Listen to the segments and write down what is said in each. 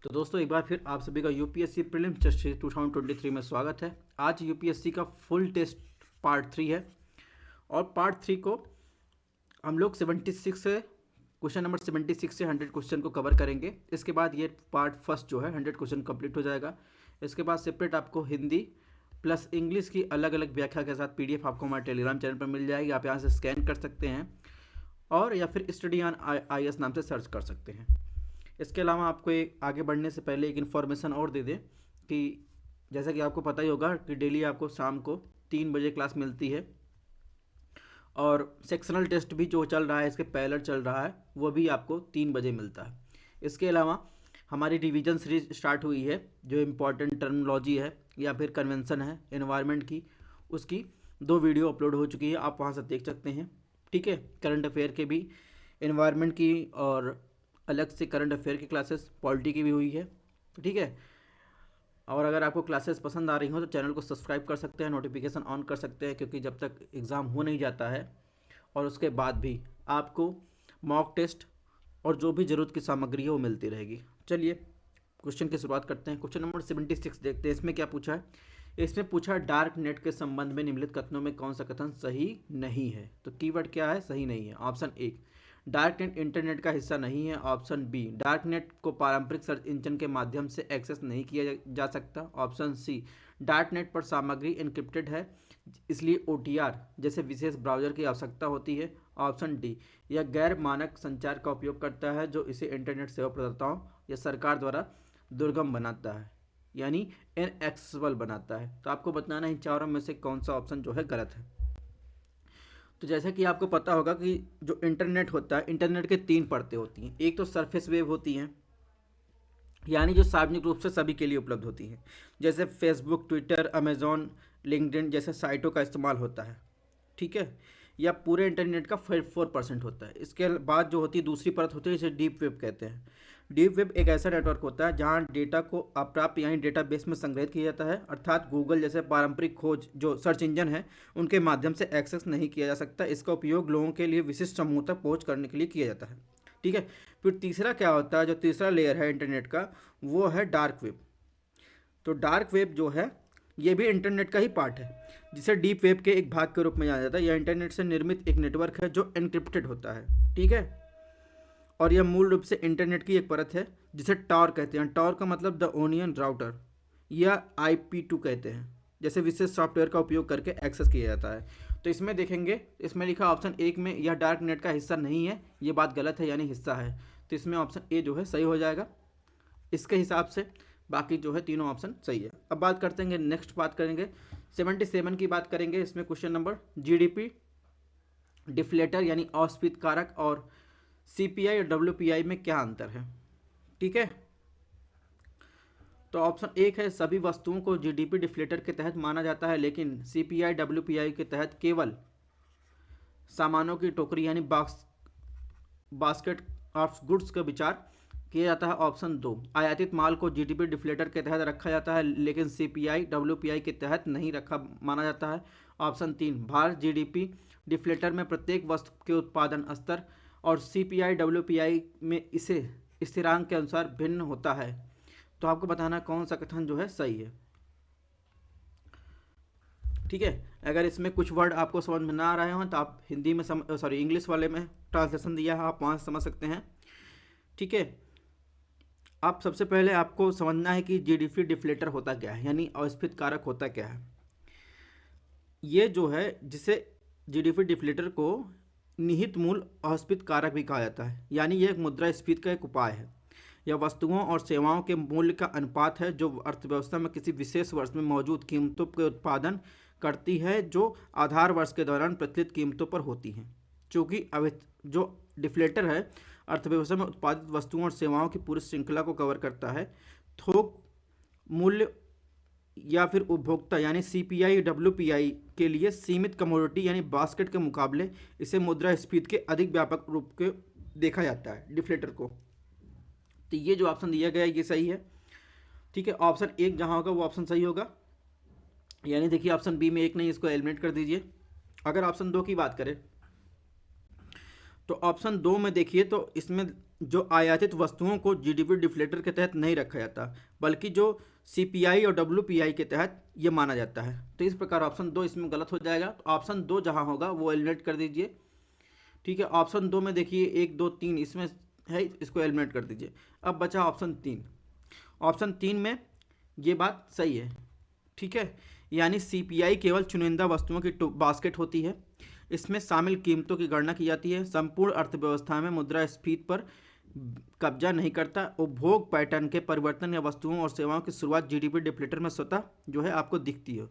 तो दोस्तों एक बार फिर आप सभी का यूपीएससी प्रीलिम्स टेस्ट सीरीज 2023 में स्वागत है। आज यूपीएससी का फुल टेस्ट पार्ट 3 है और पार्ट 3 को हम लोग 76 से क्वेश्चन नंबर 76 से 100 क्वेश्चन को कवर करेंगे। इसके बाद ये पार्ट फर्स्ट जो है 100 क्वेश्चन कंप्लीट हो जाएगा। इसके बाद सेपरेट आपको हिंदी प्लस इंग्लिश की अलग अलग व्याख्या के साथ पीडीएफ आपको हमारे टेलीग्राम चैनल पर मिल जाएगी। आप यहाँ से स्कैन कर सकते हैं और या फिर स्टडी ऑन IAS नाम से सर्च कर सकते हैं। इसके अलावा आपको एक आगे बढ़ने से पहले एक इन्फॉर्मेशन और दे दें कि जैसा कि आपको पता ही होगा कि डेली आपको शाम को 3 बजे क्लास मिलती है और सेक्शनल टेस्ट भी जो चल रहा है, इसके पैरेलल चल रहा है, वो भी आपको 3 बजे मिलता है। इसके अलावा हमारी रिवीजन सीरीज स्टार्ट हुई है, जो इम्पॉर्टेंट टर्मिनोलॉजी है या फिर कन्वेंशन है एनवायरनमेंट की, उसकी 2 वीडियो अपलोड हो चुकी है, आप वहाँ से देख सकते हैं। ठीक है, करंट अफेयर के भी, एनवायरनमेंट की और अलग से करंट अफेयर की क्लासेस, पॉलिटी की भी हुई है। ठीक है, और अगर आपको क्लासेस पसंद आ रही हो तो चैनल को सब्सक्राइब कर सकते हैं, नोटिफिकेशन ऑन कर सकते हैं, क्योंकि जब तक एग्ज़ाम हो नहीं जाता है और उसके बाद भी आपको मॉक टेस्ट और जो भी ज़रूरत की सामग्री है वो मिलती रहेगी। चलिए क्वेश्चन की शुरुआत करते हैं। क्वेश्चन नंबर 76 देखते हैं। इसमें क्या पूछा है? इसमें पूछा डार्क नेट के संबंध में निम्नलिखित कथनों में कौन सा कथन सही नहीं है। तो कीवर्ड क्या है? सही नहीं है। Option A, dark net internet का हिस्सा नहीं है। ऑप्शन बी, डार्क नेट को पारंपरिक सर्च इंजन के माध्यम से एक्सेस नहीं किया जा सकता। ऑप्शन सी, डार्क नेट पर सामग्री एन्क्रिप्टेड है, इसलिए OTR जैसे विशेष ब्राउज़र की आवश्यकता होती है। ऑप्शन डी, यह गैर मानक संचार का उपयोग करता है, जो इसे इंटरनेट सेवा प्रदाताओं या सरकार द्वारा दुर्गम बनाता है, यानी इनएक्सेसिबल बनाता है। तो आपको बताना है इन चारों में से कौन सा ऑप्शन जो है गलत है। तो जैसा कि आपको पता होगा कि जो इंटरनेट होता है, इंटरनेट के 3 परतें होती हैं। एक तो सरफेस वेव होती हैं, यानी जो सार्वजनिक रूप से सभी के लिए उपलब्ध होती हैं, जैसे फेसबुक, ट्विटर, अमेजॉन, लिंक्डइन जैसे साइटों का इस्तेमाल होता है। ठीक है, या पूरे इंटरनेट का 4% होता है। इसके बाद जो होती है दूसरी परत होती है, जिसे डीप वेब कहते हैं। डीप वेब एक ऐसा नेटवर्क होता है जहां डेटा को अप्राप्य यानी डेटाबेस में संग्रहित किया जाता है, अर्थात गूगल जैसे पारंपरिक खोज जो सर्च इंजन है उनके माध्यम से एक्सेस नहीं किया जा सकता। इसका उपयोग लोगों के लिए विशिष्ट समूह तक पहुँच करने के लिए किया जाता है। ठीक है, फिर तीसरा क्या होता है, जो तीसरा लेयर है इंटरनेट का, वो है डार्क वेब। तो डार्क वेब जो है ये भी इंटरनेट का ही पार्ट है, जिसे डीप वेब के एक भाग के रूप में जाना जाता है। यह इंटरनेट से निर्मित एक नेटवर्क है जो एन्क्रिप्टेड होता है। ठीक है, और यह मूल रूप से इंटरनेट की एक परत है जिसे टॉर कहते हैं। टॉर का मतलब द ओनियन राउटर, या IP2 कहते हैं, जैसे विशेष सॉफ्टवेयर का उपयोग करके एक्सेस किया जाता है। तो इसमें देखेंगे, इसमें लिखा ऑप्शन 1 में यह डार्क नेट का हिस्सा नहीं है, ये बात गलत है, यानी हिस्सा है। तो इसमें ऑप्शन ए जो है सही हो जाएगा इसके हिसाब से। बाकी जो है तीनों ऑप्शन सही है। अब बात करते हैं, नेक्स्ट बात करेंगे 77 की बात करेंगे। इसमें क्वेश्चन नंबर, GDP डिफ्लेटर यानी अस्फीत कारक और CPI और WPI में क्या अंतर है। ठीक है, तो ऑप्शन 1 है, सभी वस्तुओं को GDP डिफ्लेटर के तहत माना जाता है, लेकिन CPI WPI के तहत केवल सामानों की टोकरी यानी बास्केट ऑफ गुड्स का विचार किया जाता है। ऑप्शन 2, आयातित माल को GDP डिफ्लेटर के तहत रखा जाता है, लेकिन CPI WPI के तहत नहीं रखा माना जाता है। ऑप्शन 3, भारत GDP डिफ्लेटर में प्रत्येक वस्तु के उत्पादन स्तर और CPI WPI में इसे स्थिरांक के अनुसार भिन्न होता है। तो आपको बताना कौन सा कथन जो है सही है। ठीक है, अगर इसमें कुछ वर्ड आपको समझ में ना आ रहे हो तो आप हिंदी में इंग्लिश वाले में ट्रांसलेशन दिया है, आप वहाँ से समझ सकते हैं। ठीक है, आप सबसे पहले आपको समझना है कि GDP डिफ्लेटर होता क्या है, यानी अस्फीत कारक होता क्या है। ये जो है, जिसे GDP डिफ्लेटर को निहित मूल अस्फीत कारक भी कहा जाता है, यानी यह एक मुद्रास्फीति का एक उपाय है। यह वस्तुओं और सेवाओं के मूल्य का अनुपात है जो अर्थव्यवस्था में किसी विशेष वर्ष में मौजूद कीमतों के उत्पादन करती है, जो आधार वर्ष के दौरान प्रचलित कीमतों पर होती हैं। चूँकि जो डिफ्लेटर है अर्थव्यवस्था में उत्पादित वस्तुओं और सेवाओं की पूरी श्रृंखला को कवर करता है। थोक मूल्य या फिर उपभोक्ता यानी CPI WPI के लिए सीमित कमोडिटी यानी बास्केट के मुकाबले इसे मुद्रास्फीति के अधिक व्यापक रूप के देखा जाता है डिफ्लेटर को। तो ये जो ऑप्शन दिया गया है ये सही है। ठीक है, ऑप्शन 1 जहाँ होगा वो ऑप्शन सही होगा, यानी देखिए ऑप्शन बी में 1 नहीं, इसको एलिमिनेट कर दीजिए। अगर ऑप्शन 2 की बात करें तो ऑप्शन 2 में देखिए, तो इसमें जो आयातित वस्तुओं को जीडीपी डिफ्लेटर के तहत नहीं रखा जाता, बल्कि जो सीपीआई और डब्ल्यूपीआई के तहत ये माना जाता है। तो इस प्रकार ऑप्शन 2 इसमें गलत हो जाएगा। तो ऑप्शन 2 जहाँ होगा वो एलिमिनेट कर दीजिए। ठीक है, ऑप्शन 2 में देखिए 1 2 3 इसमें है, इसको एलिमिनेट कर दीजिए। अब बचा ऑप्शन 3। ऑप्शन 3 में ये बात सही है। ठीक है, यानी सीपीआई केवल चुनिंदा वस्तुओं की बास्केट होती है। इसमें शामिल कीमतों की गणना की जाती है। संपूर्ण अर्थव्यवस्था में मुद्रास्फीति पर कब्जा नहीं करता। उपभोग पैटर्न के परिवर्तन या वस्तुओं और सेवाओं की शुरुआत जीडीपी डिफ्लेटर में स्वतः जो है आपको दिखती है।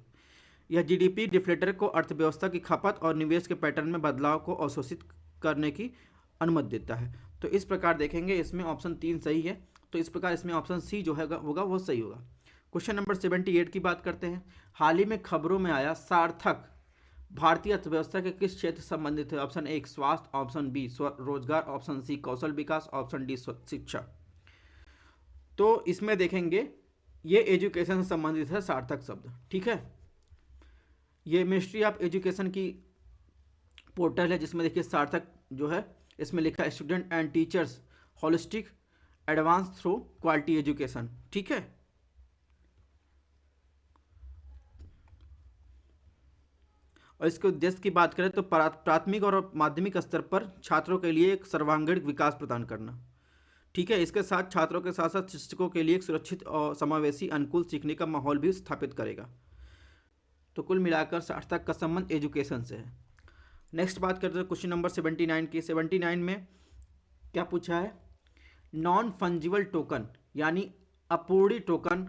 यह जीडीपी डिफ्लेटर को अर्थव्यवस्था की खपत और निवेश के पैटर्न में बदलाव को अवशोषित करने की अनुमति देता है। तो इस प्रकार देखेंगे इसमें ऑप्शन 3 सही है। तो इस प्रकार इसमें ऑप्शन सी जो है होगा वो सही होगा। क्वेश्चन नंबर 78 की बात करते हैं। हाल ही में खबरों में आया सार्थक भारतीय अर्थव्यवस्था के किस क्षेत्र से संबंधित है? ऑप्शन 1 स्वास्थ्य, ऑप्शन बी रोजगार, ऑप्शन सी कौशल विकास, ऑप्शन डी शिक्षा। तो इसमें देखेंगे ये एजुकेशन से संबंधित है सार्थक शब्द। ठीक है, ये मिनिस्ट्री ऑफ एजुकेशन की पोर्टल है जिसमें देखिए सार्थक जो है इसमें लिखा है student and teachers holistic advance through quality education. ठीक है, और इसके उद्देश्य की बात करें तो प्राथमिक और माध्यमिक स्तर पर छात्रों के लिए एक सर्वांगीण विकास प्रदान करना। ठीक है, इसके साथ छात्रों के साथ साथ शिक्षकों के लिए एक सुरक्षित और समावेशी अनुकूल सीखने का माहौल भी स्थापित करेगा। तो कुल मिलाकर सार्थक का संबंध एजुकेशन से है। नेक्स्ट बात करते हैं क्वेश्चन नंबर 79 की। 79 में क्या पूछा है? नॉन फंजिबल टोकन यानी अपूर्णी टोकन,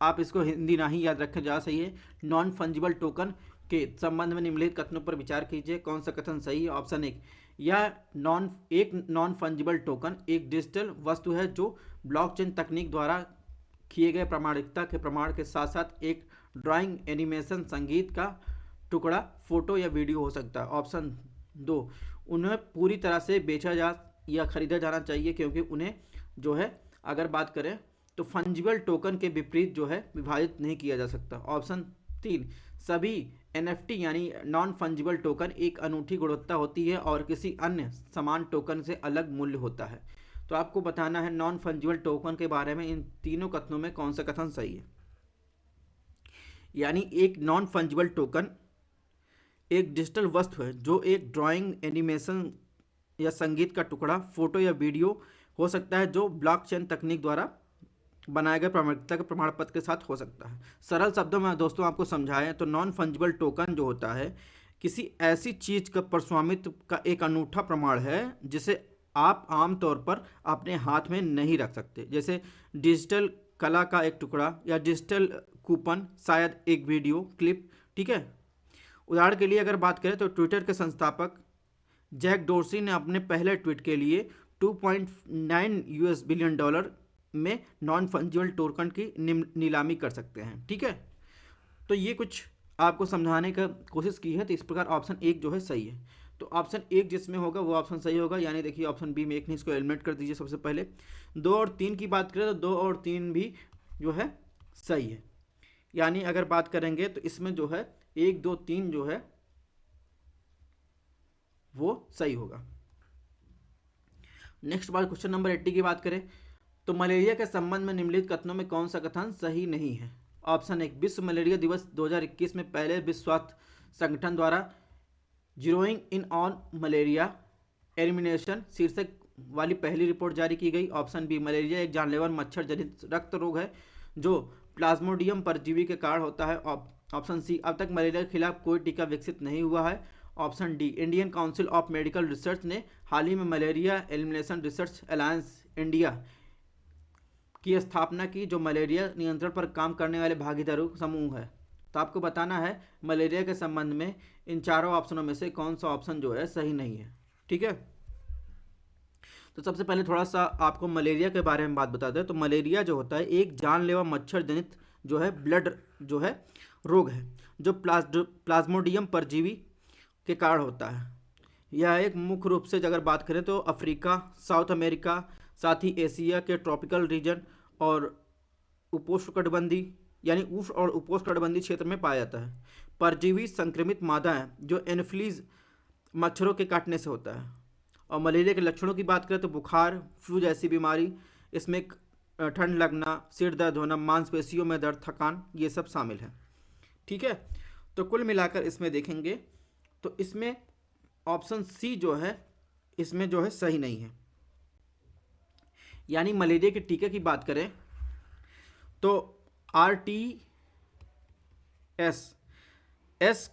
आप इसको हिंदी ना ही याद रखें ज़्यादा सही है। नॉन फंजिबल टोकन के संबंध में निम्नलिखित कथनों पर विचार कीजिए, कौन सा कथन सही है? ऑप्शन 1 यह नॉन फंजिबल टोकन एक डिजिटल वस्तु है जो ब्लॉकचेन तकनीक द्वारा किए गए प्रामाणिकता के प्रमाण के साथ साथ एक ड्राइंग, एनिमेशन, संगीत का टुकड़ा, फोटो या वीडियो हो सकता है। ऑप्शन 2 उन्हें पूरी तरह से बेचा जा या खरीदा जाना चाहिए क्योंकि उन्हें जो है अगर बात करें तो फंजिबल टोकन के विपरीत जो है विभाजित नहीं किया जा सकता। ऑप्शन 3 सभी एनएफटी यानी नॉन फंजिबल टोकन एक अनूठी गुणवत्ता होती है और किसी अन्य समान टोकन से अलग मूल्य होता है। तो आपको बताना है नॉन फंजिबल टोकन के बारे में इन तीनों कथनों में कौन सा कथन सही है। यानी एक नॉन फंजिबल टोकन एक डिजिटल वस्तु है जो एक ड्राइंग, एनिमेशन या संगीत का टुकड़ा, फोटो या वीडियो हो सकता है जो ब्लॉकचेन तकनीक द्वारा बनाए गए प्रामाणिकता के प्रमाण पत्र के साथ हो सकता है। सरल शब्दों में दोस्तों आपको समझाएं तो नॉन फंजिबल टोकन जो होता है किसी ऐसी चीज का परस्वामित्व का एक अनूठा प्रमाण है जिसे आप आमतौर पर अपने हाथ में नहीं रख सकते, जैसे डिजिटल कला का एक टुकड़ा या डिजिटल कूपन, शायद एक वीडियो क्लिप। ठीक है, उदाहरण के लिए अगर बात करें तो ट्विटर के संस्थापक जैक डोर्सी ने अपने पहले ट्वीट के लिए $2.9 बिलियन में नॉन फंजिबल टोकन की नीलामी कर सकते हैं। ठीक है, तो ये कुछ आपको समझाने का कोशिश की है। तो इस प्रकार ऑप्शन 1 जो है सही है। तो ऑप्शन 1 जिसमें होगा वो ऑप्शन सही होगा। यानी देखिए ऑप्शन बी में 1 नहीं, इसको एलिमिनेट कर दीजिए। सबसे पहले 2 और 3 की बात करें तो 2 और 3 भी जो है सही है। यानी अगर बात करेंगे तो इसमें जो है 1 2 3 जो है वो सही होगा। नेक्स्ट बात क्वेश्चन नंबर 80 की बात करें तो मलेरिया के संबंध में निम्नलिखित कथनों में कौन सा कथन सही नहीं है? ऑप्शन 1 विश्व मलेरिया दिवस 2021 में पहले विश्व स्वास्थ्य संगठन द्वारा zeroing in on malaria elimination शीर्षक वाली पहली रिपोर्ट जारी की गई। ऑप्शन बी मलेरिया एक जानलेवा मच्छर जनित रक्त रोग है जो प्लाज्मोडियम परजीवी के कारण होता है। ऑप्शन सी अब तक मलेरिया के खिलाफ कोई टीका विकसित नहीं हुआ है। Option D Indian council of medical research ने हाल ही में malaria elimination research alliance India की स्थापना की जो मलेरिया नियंत्रण पर काम करने वाले भागीदारों समूह है। तो आपको बताना है मलेरिया के संबंध में इन चारों ऑप्शनों में से कौन सा ऑप्शन जो है सही नहीं है। ठीक है, तो सबसे पहले थोड़ा सा आपको मलेरिया के बारे में बात बता दें। तो मलेरिया जो होता है एक जानलेवा मच्छर जनित जो है ब्लड जो है रोग है जो प्लाज्मोडियम परजीवी के कारण होता है। यह एक मुख्य रूप से अगर बात करें तो अफ्रीका, साउथ अमेरिका, साथ ही एशिया के ट्रॉपिकल रीजन और उपोष्णकटिबंधीय यानी उष्ण और उपोष्णकटिबंधीय क्षेत्र में पाया जाता है। परजीवी संक्रमित मादा है जो एनोफिलीज मच्छरों के काटने से होता है। और मलेरिया के लक्षणों की बात करें तो बुखार, फ्लू जैसी बीमारी, इसमें ठंड लगना, सिर दर्द होना, मांसपेशियों में दर्द, थकान, ये सब शामिल है। ठीक है, तो कुल मिलाकर इसमें देखेंगे तो इसमें ऑप्शन सी जो है इसमें जो है सही नहीं है। यानी मलेरिया के टीके की बात करें तो RTS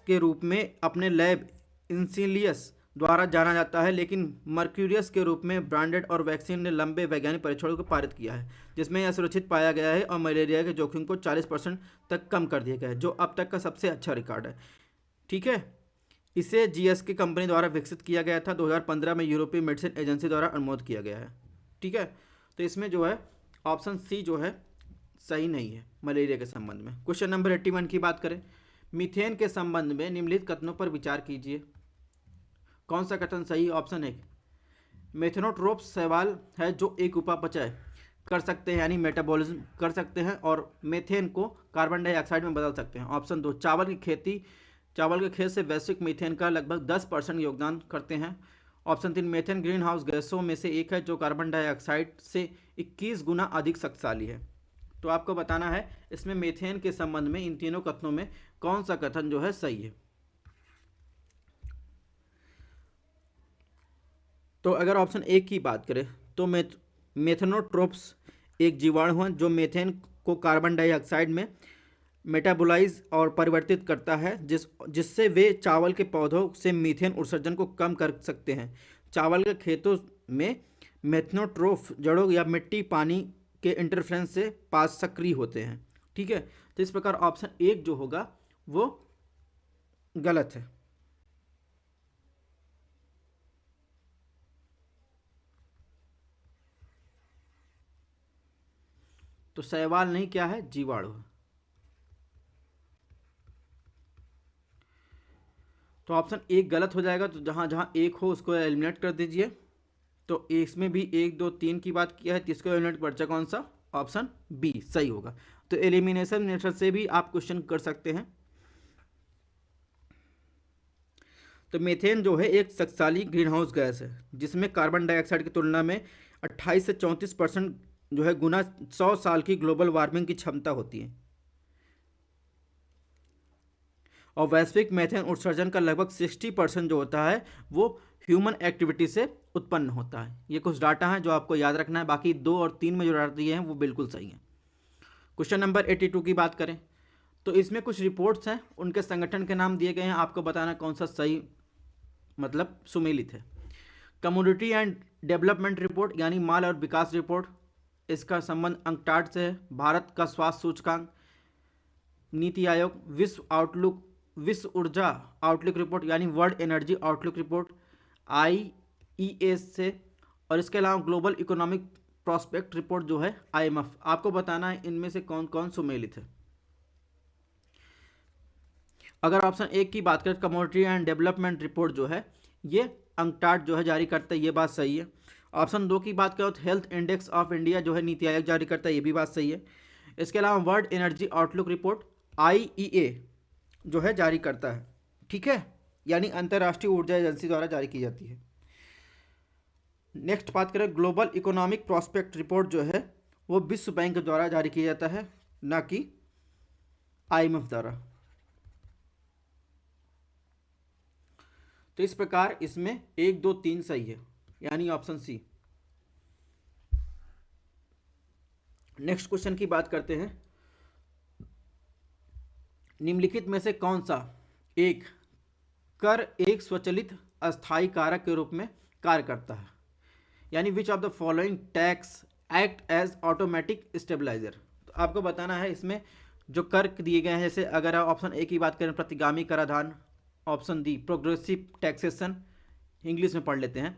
के रूप में अपने लैब इंसिलियस द्वारा जाना जाता है, लेकिन मर्क्यूरियस के रूप में ब्रांडेड और वैक्सीन ने लंबे वैज्ञानिक परीक्षणों को पारित किया है, जिसमें यह सुरक्षित पाया गया है और मलेरिया के जोखिम को 40% तक कम कर दिया गया है, जो अब तक का सबसे अच्छा रिकॉर्ड है। ठीक है, इसे GSK कंपनी द्वारा विकसित किया गया था, 2015 में यूरोपीय मेडिसिन एजेंसी द्वारा अनुमोदित किया गया है। ठीक है, तो इसमें जो है ऑप्शन सी जो है सही नहीं है मलेरिया के संबंध में। क्वेश्चन नंबर 81 की बात करें, मीथेन के संबंध में निम्नलिखित कथनों पर विचार कीजिए। कौन सा कथन सही? ऑप्शन 1, मेथनोट्रोप्स शैवाल है जो एक उपापचय कर सकते हैं, यानी मेटाबॉलिज्म कर सकते हैं और मीथेन को कार्बन डाइऑक्साइड में बदल सकते हैं। ऑप्शन 2, चावल के खेत से वैश्विक मीथेन का लगभग 10% योगदान करते हैं। ऑप्शन 3, मीथेन ग्रीन हाउस गैसों में से एक है जो कार्बन डाइऑक्साइड से 21 गुना अधिक शक्तिशाली है। तो आपको बताना है इसमें मीथेन के संबंध में इन तीनों कथनों में कौन सा कथन जो है सही है। तो अगर ऑप्शन ए की बात करें तो मेथनोट्रोप्स एक जीवाणु है जो मीथेन को कार्बन डाइऑक्साइड में मेटाबोलाइज और परिवर्तित करता है, जिससे वे चावल के पौधों से मीथेन उत्सर्जन को कम कर सकते हैं। चावल के खेतों में मेथनोट्रोफ जड़ों या मिट्टी पानी के इंटरफ्रेंस से पास सक्रिय होते हैं। ठीक है, तो इस प्रकार ऑप्शन 1 जो होगा वो गलत है। तो शैवाल नहीं, क्या है? जीवाणु है। तो ऑप्शन 1 गलत हो जाएगा, तो जहां जहां 1 हो उसको एलिमिनेट कर दीजिए। तो इसमें भी 1 2 3 की बात किया है, तो इसको एलिमिनेट बचा कौन सा? ऑप्शन बी सही होगा। तो एलिमिनेशन मेथड से भी आप क्वेश्चन कर सकते हैं। तो मीथेन जो है एक शक्तिशाली ग्रीन हाउस गैस है जिसमें कार्बन डाइऑक्साइड की तुलना में 28 से 34% जो है गुना 100 साल की ग्लोबल वार्मिंग की क्षमता होती है और वैश्विक मीथेन उत्सर्जन का लगभग 60% जो होता है वो ह्यूमन एक्टिविटी से उत्पन्न होता है। ये कुछ डाटा है जो आपको याद रखना है, बाकी 2 और 3 में जो डाटा दिए हैं वो बिल्कुल सही हैं। क्वेश्चन नंबर 82 की बात करें तो इसमें कुछ रिपोर्ट्स हैं, उनके संगठन के नाम दिए गए हैं, आपको बताना कौन सा सही मतलब सुमेलित है। कमोडिटी एंड डेवलपमेंट रिपोर्ट यानी माल और विकास रिपोर्ट, इसका संबंध अंकटाड से है। भारत का स्वास्थ्य सूचकांक, नीति आयोग, विश्व ऊर्जा आउटलुक रिपोर्ट यानी world energy outlook report IEA से, और इसके अलावा ग्लोबल इकोनॉमिक प्रॉस्पेक्ट रिपोर्ट जो है IMF। आपको बताना है इनमें से कौन कौन सुमेलित है। अगर ऑप्शन 1 की बात करें कमोडिटी एंड डेवलपमेंट रिपोर्ट जो है ये अंकटाड जो है जारी करता है, ये बात सही है। ऑप्शन 2 की बात करें तो हेल्थ इंडेक्स ऑफ इंडिया जो है नीति आयोग जारी करता है, ये भी बात सही है। इसके अलावा world energy outlook report IEA जो है जारी करता है। ठीक है, यानी अंतर्राष्ट्रीय ऊर्जा एजेंसी द्वारा जारी की जाती है। नेक्स्ट बात करें ग्लोबल इकोनॉमिक प्रॉस्पेक्ट रिपोर्ट जो है वो विश्व बैंक द्वारा जारी किया जाता है, ना कि IMF द्वारा। तो इस प्रकार इसमें 1 2 3 सही है, यानी ऑप्शन सी। नेक्स्ट क्वेश्चन की बात करते हैं, निम्नलिखित में से कौन सा एक कर एक स्वचालित अस्थायी कारक के रूप में कार्य करता है, यानी which of the following tax act as automatic stabiliser. तो आपको बताना है इसमें जो कर दिए गए हैं, जैसे अगर आप ऑप्शन ए की बात करें प्रतिगामी कराधान, option D progressive taxation, English में पढ़ लेते हैं,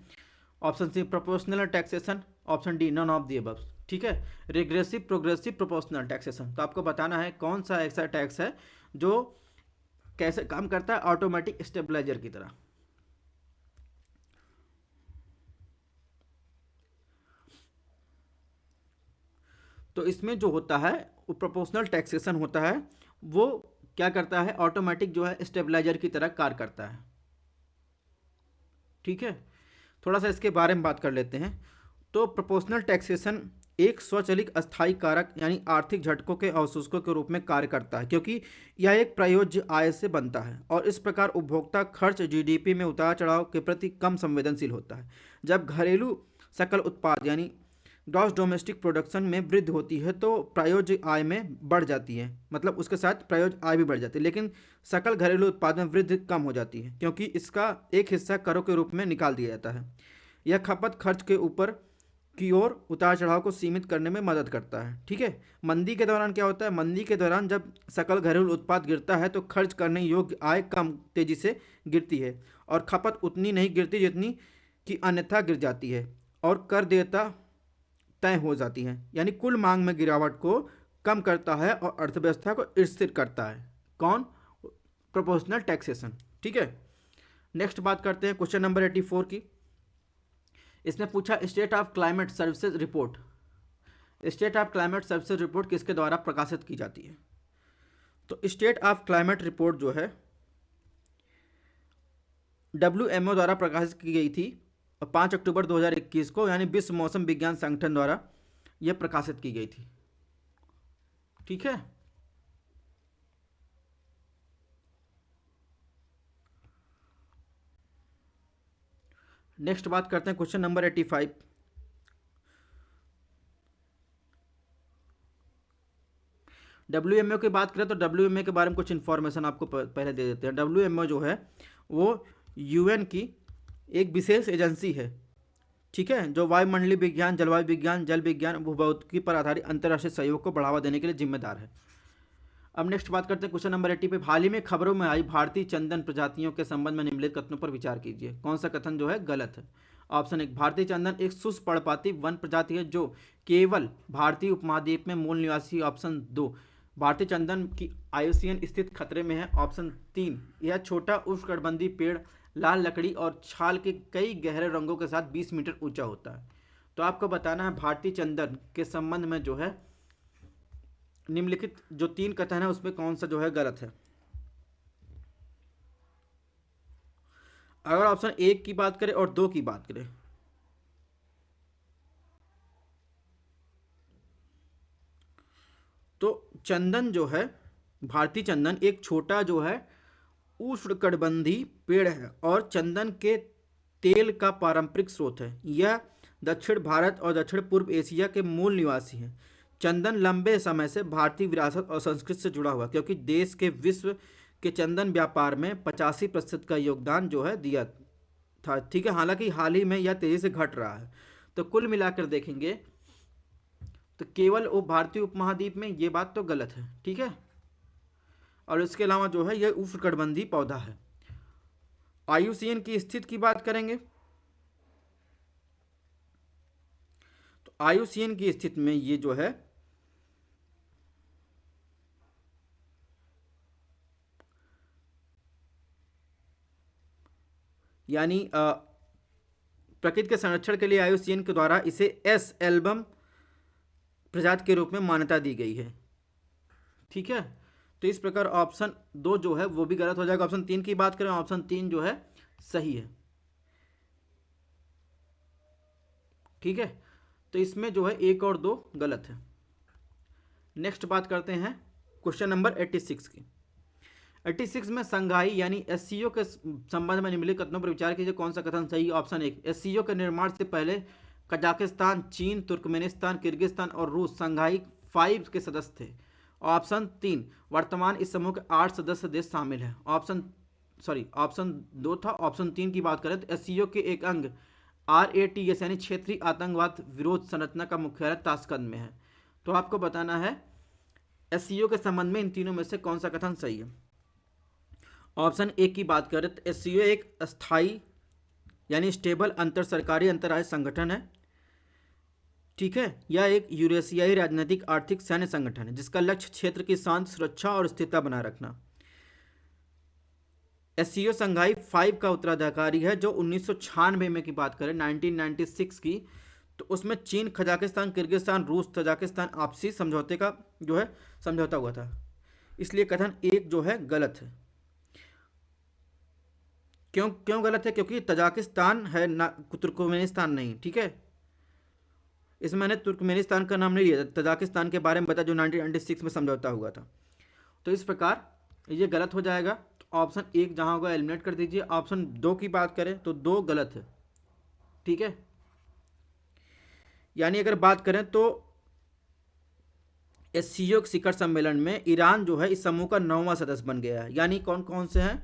option C proportional taxation, option D none of the above. ठीक है, रिग्रेसिव, प्रोग्रेसिव, प्रोपोर्शनल टैक्सेशन। तो आपको बताना है कौन सा ऐसा टैक्स है जो कैसे काम करता है, ऑटोमेटिक स्टेबलाइजर की तरह। तो इसमें जो होता है वो प्रोपोर्शनल टैक्सेशन होता है, वो क्या करता है, ऑटोमेटिक जो है स्टेबलाइजर की तरह कार्य करता है। ठीक है, थोड़ा सा इसके बारे में बात कर लेते हैं। तो प्रोपोर्शनल टैक्सेशन एक स्वचालित अस्थायी कारक यानी आर्थिक झटकों के अवशोषकों के रूप में कार्य करता है, क्योंकि यह एक प्रयोज्य आय से बनता है और इस प्रकार उपभोक्ता खर्च जीडीपी में उतार चढ़ाव के प्रति कम संवेदनशील होता है। जब घरेलू सकल उत्पाद यानी ग्रॉस डोमेस्टिक प्रोडक्शन में वृद्धि होती है तो प्रायोज्य आय में बढ़ जाती है, मतलब उसके साथ प्रायोज्य आय भी बढ़ जाती है, लेकिन सकल घरेलू उत्पाद में वृद्धि कम हो जाती है क्योंकि इसका एक हिस्सा करों के रूप में निकाल दिया जाता है। यह खपत खर्च के ऊपर की ओर उतार चढ़ाव को सीमित करने में मदद करता है। ठीक है, मंदी के दौरान क्या होता है? मंदी के दौरान जब सकल घरेलू उत्पाद गिरता है तो खर्च करने योग्य आय कम तेजी से गिरती है और खपत उतनी नहीं गिरती जितनी कि अन्यथा गिर जाती है और कर देयता तय हो जाती है, यानी कुल मांग में गिरावट को कम करता है और अर्थव्यवस्था को स्थिर करता है। कौन? Proportional taxation. ठीक है, नेक्स्ट बात करते हैं क्वेश्चन नंबर 84 की। इसने पूछा state of climate services report. State of climate services report किसके द्वारा प्रकाशित की जाती है? तो स्टेट ऑफ क्लाइमेट रिपोर्ट जो है WMO द्वारा प्रकाशित की गई थी 5 अक्टूबर 2021 को, यानी विश्व मौसम विज्ञान संगठन द्वारा यह प्रकाशित की गई थी। ठीक है, नेक्स्ट बात करते हैं क्वेश्चन नंबर 85। WMO की बात करें तो WMO के बारे में कुछ इन्फॉर्मेशन आपको पहले दे देते हैं। WMO जो है वो UN की एक विशेष एजेंसी है, ठीक है, जो वायुमंडलीय विज्ञान, जलवायु विज्ञान, जल विज्ञान, भूभौतिकी पर आधारित अंतर्राष्ट्रीय सहयोग को बढ़ावा देने के लिए जिम्मेदार है। अब नेक्स्ट बात करते हैं क्वेश्चन नंबर 80 पे। हाल ही में खबरों में आई भारतीय चंदन प्रजातियों के संबंध में निम्नलिखित कथनों पर विचार कीजिए। कौन सा कथन जो है गलत है? ऑप्शन 1, भारतीय चंदन एक शुष्क पर्णपाती वन प्रजाति है जो केवल भारतीय उपमहाद्वीप में मूल निवासी। ऑप्शन 2, भारतीय चंदन की आयुसीएन स्थिति खतरे में है। ऑप्शन 3, यह छोटा उष्णकटिबंधीय पेड़ लाल लकड़ी और छाल के कई गहरे रंगों के साथ 20 मीटर ऊंचा होता है। तो आपको बताना है भारतीय चंदन के संबंध में जो है निम्नलिखित जो 3 कथन है उसमें कौन सा जो है गलत है। अगर ऑप्शन 1 की बात करें और 2 की बात करें तो चंदन जो है, भारतीय चंदन एक छोटा जो है उष्णकटिबंधीय पेड़ है और चंदन के तेल का पारंपरिक स्रोत है। यह दक्षिण भारत और दक्षिण पूर्व एशिया के मूल निवासी हैं। चंदन लंबे समय से भारतीय विरासत और संस्कृति से जुड़ा हुआ, क्योंकि देश के विश्व के चंदन व्यापार में 85% का योगदान जो है दिया था। ठीक है, हालांकि हाल ही में यह तेजी से घट रहा है। तो कुल मिलाकर देखेंगे तो केवल वो भारतीय उपमहाद्वीप में ये बात तो गलत है। ठीक है, और इसके अलावा जो है यह उष्णकटिबंधीय पौधा है। आयुसीएन की स्थिति की बात करेंगे तो आयुसीएन की स्थिति में ये जो है यानी प्रकृति के संरक्षण के लिए आयुसीएन के द्वारा इसे एस एल्बम प्रजाति के रूप में मान्यता दी गई है। ठीक है, तो इस प्रकार ऑप्शन 2 जो है वो भी गलत हो जाएगा। ऑप्शन 3 की बात करें, ऑप्शन 3 जो है सही है। ठीक है, तो इसमें जो है 1 और 2 गलत है। नेक्स्ट बात करते हैं क्वेश्चन नंबर 86 की। 86 में संघाई यानी एससीओ के संबंध में निम्नलिखित कथनों पर विचार कीजिए। कौन सा कथन सही? ऑप्शन 1, एससीओ के निर्माण से पहले कजाकिस्तान, चीन, तुर्कमेनिस्तान, किर्गिस्तान और रूस संघाई 5 के सदस्य थे। ऑप्शन 3, वर्तमान इस समूह के 8 सदस्य देश शामिल हैं। ऑप्शन 2 था। ऑप्शन 3 की बात करें तो एससीओ के एक अंग RATS यानी क्षेत्रीय आतंकवाद विरोध संरचना का मुख्यालय ताशकंद में है। तो आपको बताना है एससीओ के संबंध में इन तीनों में से कौन सा कथन सही है। ऑप्शन 1 की बात करें तो एससीओ एक अस्थायी यानी स्टेबल अंतर सरकारी अंतर्राष्ट्रीय संगठन है। ठीक है, यह एक यूरेशियाई राजनीतिक आर्थिक सैन्य संगठन है जिसका लक्ष्य क्षेत्र की शांति, सुरक्षा और स्थिरता बनाए रखना। एससीओ संघाई 5 का उत्तराधिकारी है जो 1996 में की बात करें 1996 की, तो उसमें चीन, कजाकिस्तान, किर्गिस्तान, रूस, तजाकिस्तान आपसी समझौते का जो है समझौता हुआ था। इसलिए कथन 1 जो है गलत है। क्यों क्यों गलत है? क्योंकि तजाकिस्तान है ना, तुर्कमेनिस्तान नहीं। ठीक है, इसमें मैंने तुर्कमेनिस्तान का नाम नहीं लिया था, तजाकिस्तान के बारे में बता जो 1996 में समझौता हुआ था। तो इस प्रकार ये गलत हो जाएगा। तो ऑप्शन एक जहाँ होगा एलिमिनेट कर दीजिए। ऑप्शन दो की बात करें तो दो गलत है। ठीक है, यानी अगर बात करें तो एससीओ शिखर सम्मेलन में ईरान जो है इस समूह का 9वां सदस्य बन गया है। यानी कौन कौन से हैं?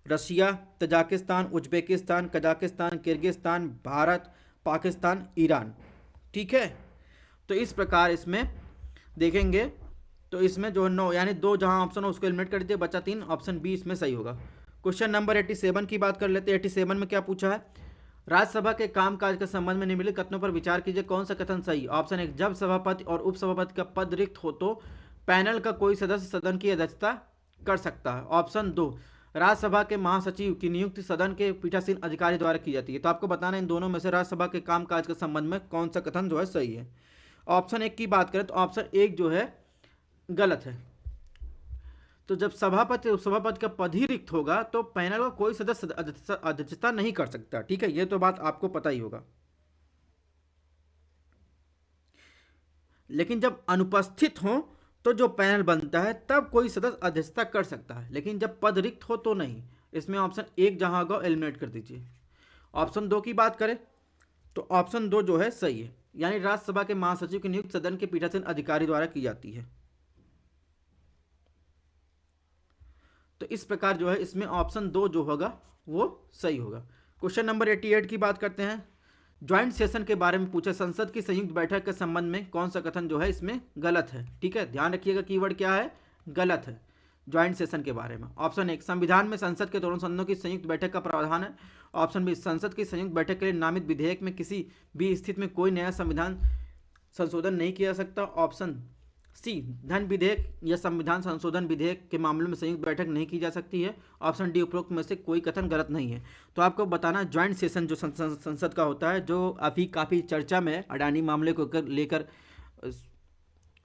Russia, Tajikistan, Uzbekistan, Kazakhstan, Kyrgyzstan, Bharat, Pakistan, Iran. ठीक है, तो इस प्रकार इसमें देखेंगे तो इसमें जो 9 यानी दो जहां ऑप्शन हो उसको एलिमिनेट कर दीजिए, बचा 3, ऑप्शन बी इसमें सही होगा। क्वेश्चन नंबर 87 की बात कर लेते हैं। 87 में क्या पूछा है? राज्यसभा के कामकाज के संबंध में निम्नलिखित कथनों पर विचार कीजिए, कौन सा कथन सही? ऑप्शन एक, जब सभापति और उपसभापति का पद रिक्त हो तो पैनल का कोई सदस्य सदन की अध्यक्षता कर सकता है। ऑप्शन दो, राज्यसभा के महासचिव की नियुक्ति सदन के पीठासीन अधिकारी द्वारा की जाती है। तो आपको बताना इन दोनों में से राज्यसभा के कामकाज के संबंध में कौन सा कथन जो है सही है। ऑप्शन एक की बात करें तो ऑप्शन एक जो है गलत है। तो जब सभापति उपसभापति का पद ही रिक्त होगा तो पैनल का कोई सदस्य अध्यक्षता नहीं कर सकता। ठीक है, ये तो बात आपको पता ही होगा। लेकिन जब अनुपस्थित हो तो जो पैनल बनता है तब कोई सदस्य अध्यक्षता कर सकता है, लेकिन जब पद रिक्त हो तो नहीं। इसमें ऑप्शन एक जहां होगा एलिमिनेट कर दीजिए। ऑप्शन दो की बात करें तो ऑप्शन दो जो है सही है, यानी राज्यसभा के महासचिव की नियुक्ति सदन के पीठासीन अधिकारी द्वारा की जाती है। तो इस प्रकार जो है इसमें ऑप्शन दो जो होगा वो सही होगा। क्वेश्चन नंबर 88 की बात करते हैं। ज्वाइंट सेशन के बारे में पूछा, संसद की संयुक्त बैठक के संबंध में कौन सा कथन जो है इसमें गलत है। ठीक है, ध्यान रखिएगा कीवर्ड क्या है, गलत है ज्वाइंट सेशन के बारे में। ऑप्शन एक, संविधान में संसद के दोनों सदनों की संयुक्त बैठक का प्रावधान है। ऑप्शन बी, संसद की संयुक्त बैठक के लिए नामित विधेयक में किसी भी स्थिति में कोई नया संविधान संशोधन नहीं किया जा सकता। ऑप्शन सी, धन विधेयक या संविधान संशोधन विधेयक के मामले में संयुक्त बैठक नहीं की जा सकती है। ऑप्शन डी, उपरोक्त में से कोई कथन गलत नहीं है। तो आपको बताना ज्वाइंट सेशन जो संसद का होता है, जो अभी काफ़ी चर्चा में है, अडानी मामले को लेकर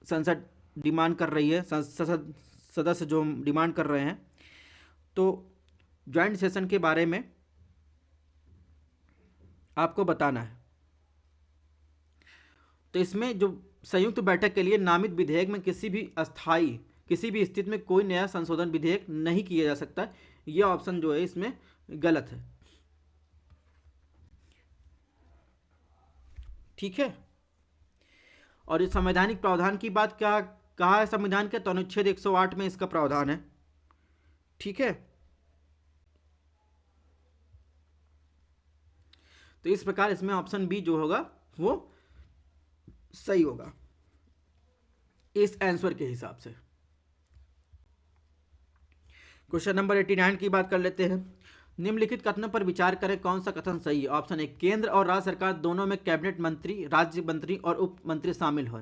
संसद डिमांड कर रही है, संसद सदस्य जो डिमांड कर रहे हैं, तो ज्वाइंट सेशन के बारे में आपको बताना है। तो इसमें जो संयुक्त बैठक के लिए नामित विधेयक में किसी भी स्थिति में कोई नया संशोधन विधेयक नहीं किया जा सकता, यह ऑप्शन जो है इसमें गलत है। ठीक है, और इस संवैधानिक प्रावधान की बात क्या कहा है संविधान के? तो अनुच्छेद 108 में इसका प्रावधान है। ठीक है, तो इस प्रकार इसमें ऑप्शन बी जो होगा वो सही होगा इस आंसर के हिसाब से। क्वेश्चन नंबर 89 की बात कर लेते हैं। निम्नलिखित कथनों पर विचार करें, कौन सा कथन सही है? ऑप्शन एक, केंद्र और राज्य सरकार दोनों में कैबिनेट मंत्री, राज्य मंत्री और उप मंत्री शामिल हो।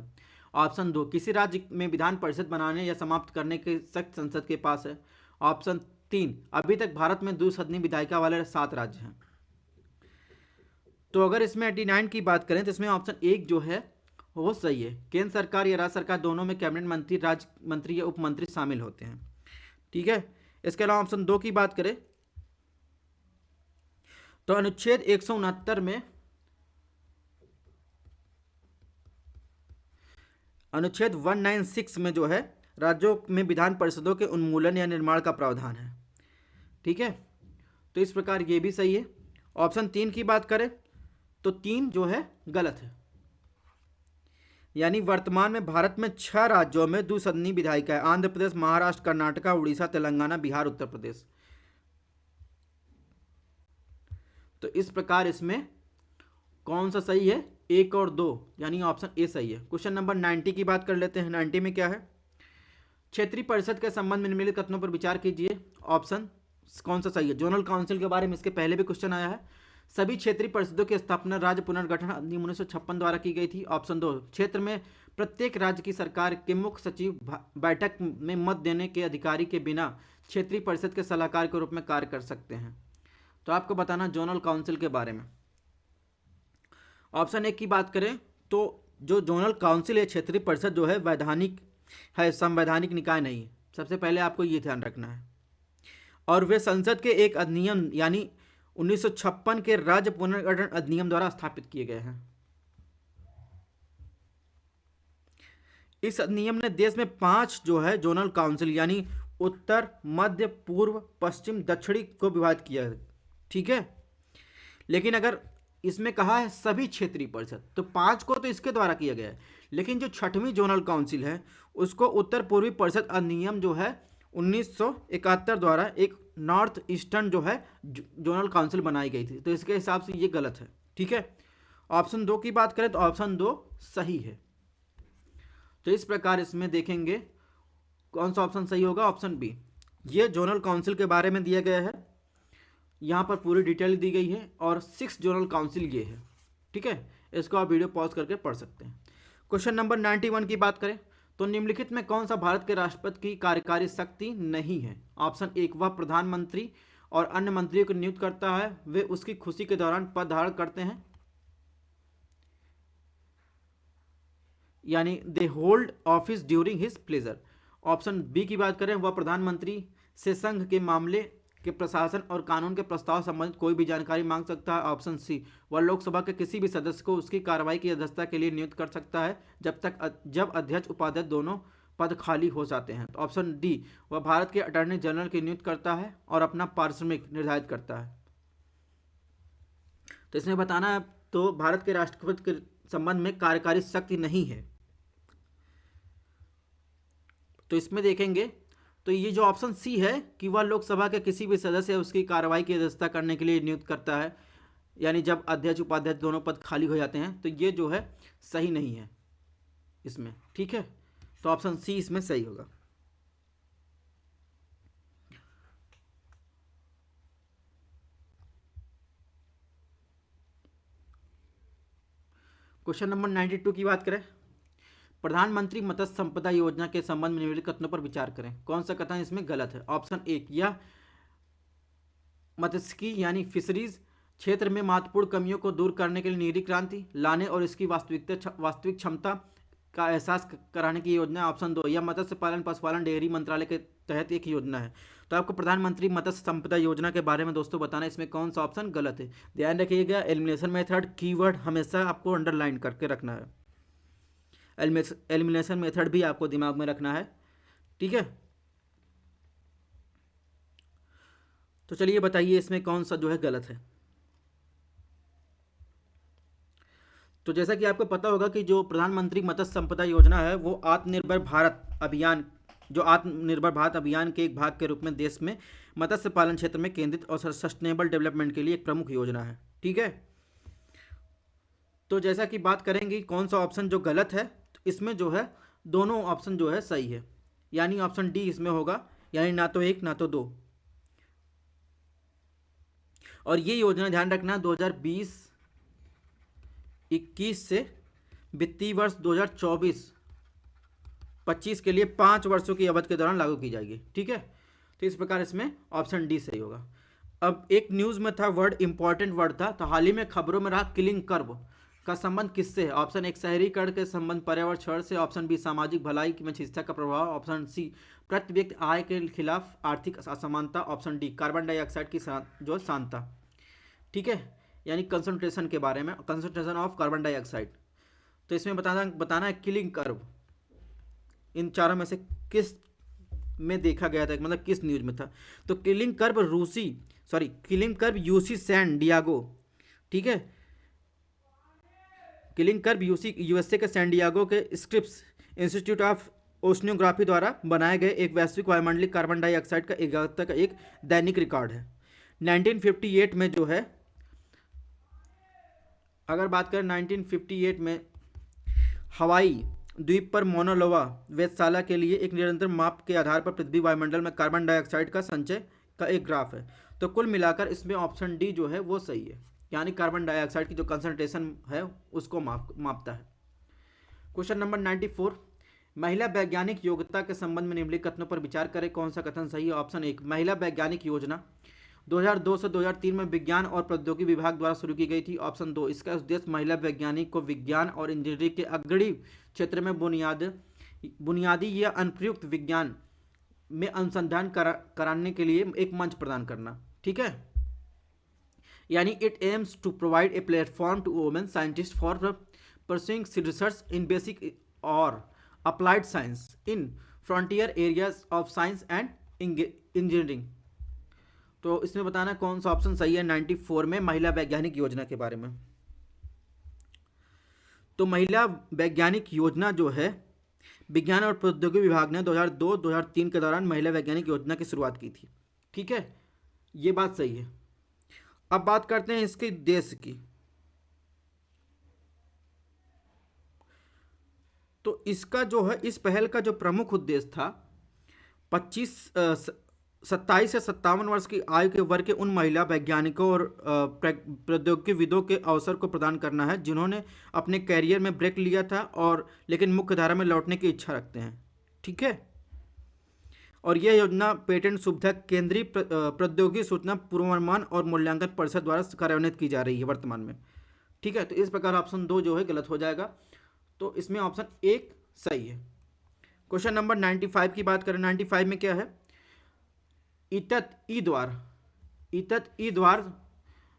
ऑप्शन दो, किसी राज्य में विधान परिषद बनाने या समाप्त करने के शक्ति संसद के पास है। ऑप्शन तीन, अभी तक भारत में द्विसदनीय विधायिका वाले 7 राज्य हैं। तो अगर इसमें 89 की बात करें तो इसमें ऑप्शन एक जो है वो सही है, केंद्र सरकार या राज्य सरकार दोनों में कैबिनेट मंत्री, राज्य मंत्री या उप मंत्री शामिल होते हैं। ठीक है, इसके अलावा ऑप्शन दो की बात करें तो अनुच्छेद 169 में अनुच्छेद 196 में जो है राज्यों में विधान परिषदों के उन्मूलन या निर्माण का प्रावधान है। ठीक है, तो इस प्रकार ये भी सही है। ऑप्शन तीन की बात करें तो तीन जो है गलत है, यानी वर्तमान में भारत में 6 राज्यों में द्विसदनीय विधायिका है, आंध्र प्रदेश, महाराष्ट्र, कर्नाटका, उड़ीसा, तेलंगाना, बिहार, उत्तर प्रदेश। तो इस प्रकार इसमें कौन सा सही है? एक और दो, यानी ऑप्शन ए सही है। क्वेश्चन नंबर 90 की बात कर लेते हैं। 90 में क्या है? क्षेत्रीय परिषद के संबंध में निम्नलिखित कथनों पर विचार कीजिए, ऑप्शन कौन सा सही है? जोनल काउंसिल के बारे में इसके पहले भी क्वेश्चन आया है। सभी क्षेत्रीय परिषदों की स्थापना राज्य पुनर्गठन अधिनियम 1956 द्वारा की गई थी। ऑप्शन दो, क्षेत्र में प्रत्येक राज्य की सरकार के मुख्य सचिव बैठक में मत देने के अधिकारी के बिना क्षेत्रीय परिषद के सलाहकार के रूप में कार्य कर सकते हैं। तो आपको बताना जोनल काउंसिल के बारे में। ऑप्शन एक की बात करें तो जो जोनल काउंसिल है, क्षेत्रीय परिषद जो है वैधानिक है, संवैधानिक निकाय नहीं। सबसे पहले आपको ये ध्यान रखना है। और वे संसद के एक अधिनियम यानी 1956 के राज्य पुनर्गठन अधिनियम द्वारा स्थापित किए गए हैं। इस अधिनियम ने देश में 5 जो है जोनल काउंसिल यानी उत्तर, मध्य, पूर्व, पश्चिम, दक्षिणी को विभाजित किया है। ठीक है, लेकिन अगर इसमें कहा है सभी क्षेत्रीय परिषद, तो 5 को तो इसके द्वारा किया गया है, लेकिन जो 6वीं जोनल काउंसिल है उसको उत्तर पूर्वी परिषद अधिनियम जो है 1971 द्वारा एक नॉर्थ ईस्टर्न जो है जोनल काउंसिल बनाई गई थी, तो इसके हिसाब से ये गलत है। ठीक है, ऑप्शन 2 की बात करें तो ऑप्शन 2 सही है। तो इस प्रकार इसमें देखेंगे कौन सा ऑप्शन सही होगा, ऑप्शन बी। ये जोनल काउंसिल के बारे में दिया गया है, यहाँ पर पूरी डिटेल दी गई है और 6 जोनल काउंसिल ये है। ठीक है, इसको आप वीडियो पॉज करके पढ़ सकते हैं। क्वेश्चन नंबर 91 की बात करें तो निम्नलिखित में कौन सा भारत के राष्ट्रपति की कार्यकारी शक्ति नहीं है। ऑप्शन 1, वह प्रधानमंत्री और अन्य मंत्रियों को नियुक्त करता है, वे उसकी खुशी के दौरान पद धारण करते हैं, यानी they hold office during his pleasure. Option B की बात करें, वह प्रधानमंत्री से संघ के मामले के प्रशासन और कानून के प्रस्ताव संबंधित कोई भी जानकारी मांग सकता है। ऑप्शन सी, वह लोकसभा के किसी भी सदस्य को उसकी कार्रवाई की अध्यक्षता के लिए नियुक्त कर सकता है जब अध्यक्ष उपाध्यक्ष दोनों पद खाली हो जाते हैं। तो ऑप्शन डी, वह भारत के अटॉर्नी जनरल की नियुक्त करता है और अपना पारिश्रमिक निर्धारित करता है। तो इसमें बताना है तो भारत के राष्ट्रपति के संबंध में कार्यकारी शक्ति नहीं है। तो इसमें देखेंगे तो ये जो ऑप्शन सी है कि वह लोकसभा के किसी भी सदस्य उसकी कार्रवाई की अध्यक्षता करने के लिए नियुक्त करता है, यानी जब अध्यक्ष उपाध्यक्ष दोनों पद खाली हो जाते हैं, तो ये जो है सही नहीं है इसमें। ठीक है, तो ऑप्शन सी इसमें सही होगा। क्वेश्चन नंबर 92 की बात करें, प्रधानमंत्री मत्स्य संपदा योजना के संबंध में निम्नलिखित कथनों पर विचार करें। कौन सा कथन इसमें गलत है। ऑप्शन 1, यह मत्स्यिकी यानी फिशरीज क्षेत्र में महत्वपूर्ण कमियों को दूर करने के लिए नीली क्रांति लाने और इसकी वास्तविक क्षमता का एहसास कराने की योजना। ऑप्शन 2, यह मत्स्य पालन पशुपालन डेयरी मंत्रालय के तहत एक योजना है। तो आपको प्रधानमंत्री मत्स्य संपदा योजना के बारे में दोस्तों बताना इसमें कौन सा ऑप्शन गलत है। ध्यान रखिएगा, एलिमिनेशन मेथड कीवर्ड हमेशा आपको अंडरलाइन करके रखना है। एलिमिनेशन मेथड भी आपको दिमाग में रखना है। ठीक है, तो चलिए बताइए इसमें कौन सा जो है गलत है। तो जैसा कि आपको पता होगा कि जो प्रधानमंत्री मत्स्य संपदा योजना है वो आत्मनिर्भर भारत अभियान के एक भाग के रूप में देश में मत्स्य पालन क्षेत्र में केंद्रित और सस्टेनेबल डेवलपमेंट के लिए एक प्रमुख योजना है। ठीक है, तो जैसा कि बात करेंगे कौन सा ऑप्शन जो गलत है, तो इसमें जो है दोनों ऑप्शन जो है सही है, यानी ऑप्शन डी इसमें होगा, यानी ना तो 1 ना तो 2। और ये योजना ध्यान रखना 2020-21 से वित्तीय वर्ष 2024-25 के लिए 5 वर्षों की अवधि के दौरान लागू की जाएगी। ठीक है, तो इस प्रकार इसमें ऑप्शन डी सही होगा। अब एक न्यूज़ में था वर्ड, इंपॉर्टेंट वर्ड था, तो हाल ही में खबरों में रहा किलिंग कर्व का संबंध किससे है। ऑप्शन 1, शहरीकरण के संबंध पर्यावरण क्षरण से। ऑप्शन बी, सामाजिक भलाई में शिक्षा का प्रभाव। ऑप्शन सी, प्रति व्यक्ति आय के खिलाफ आर्थिक असमानता। ऑप्शन डी, कार्बन डाइऑक्साइड की जो सांद्रता। ठीक है, यानी कंसंट्रेशन के बारे में, कंसंट्रेशन ऑफ कार्बन डाइऑक्साइड। तो इसमें बताना है किलिंग कर्व इन चारों में से किस में देखा गया था, मतलब किस न्यूज में था। तो Keeling curve UC San Diego. ठीक है, किलिंग कर्व यूएसए के सैन डियागो के स्क्रिप्स इंस्टीट्यूट ऑफ ओशनियोग्राफी द्वारा बनाए गए एक वैश्विक वायुमंडलीय कार्बन डाइऑक्साइड का एक दैनिक रिकॉर्ड है। 1958 में जो है, अगर बात करें 1958 में हवाई द्वीप पर मोनालोवा वेधशाला के लिए एक निरंतर माप के आधार पर पृथ्वी वायुमंडल में कार्बन डाइऑक्साइड का संचय का एक ग्राफ है। तो कुल मिलाकर इसमें ऑप्शन डी जो है वो सही है, यानी कार्बन डाइऑक्साइड की जो कंसंट्रेशन है उसको मापता है। क्वेश्चन नंबर 94, महिला वैज्ञानिक योग्यता के संबंध में निम्नलिखित कथनों पर विचार करें। कौन सा कथन सही है। ऑप्शन 1, महिला वैज्ञानिक योजना 2002 से 2003 में विज्ञान और प्रौद्योगिकी विभाग द्वारा शुरू की गई थी। ऑप्शन 2, इसका उद्देश्य महिला वैज्ञानिक को विज्ञान और इंजीनियरिंग के अग्रणी क्षेत्र में बुनियादी या अनुप्रयुक्त विज्ञान में अनुसंधान कराने के लिए एक मंच प्रदान करना। ठीक है, यानी it aims to provide a platform to women scientist for pursuing research in basic और applied science in frontier areas of science and engineering. तो इसमें बताना कौन सा ऑप्शन सही है 94 में महिला वैज्ञानिक योजना के बारे में। तो महिला वैज्ञानिक योजना जो है, विज्ञान और प्रौद्योगिकी विभाग ने 2002-2003 के दौरान महिला वैज्ञानिक योजना की शुरुआत की थी। ठीक है, ये बात सही है। अब बात करते हैं इसके उद्देश्य की। तो इसका जो है, इस पहल का जो प्रमुख उद्देश्य था 27 से 57 वर्ष की आयु के वर्ग के उन महिला वैज्ञानिकों और प्रौद्योगिकीविदों के अवसर को प्रदान करना है जिन्होंने अपने कैरियर में ब्रेक लिया था और लेकिन मुख्य धारा में लौटने की इच्छा रखते हैं। ठीक है, और यह योजना पेटेंट सुविधा केंद्रीय प्रौद्योगिकी सूचना पूर्वानुमान और मूल्यांकन परिषद द्वारा कार्यान्वित की जा रही है वर्तमान में। ठीक है, तो इस प्रकार ऑप्शन 2 जो है गलत हो जाएगा। तो इसमें ऑप्शन 1 सही है। क्वेश्चन नंबर 95 की बात करें। 95 में क्या है, इतत ई द्वार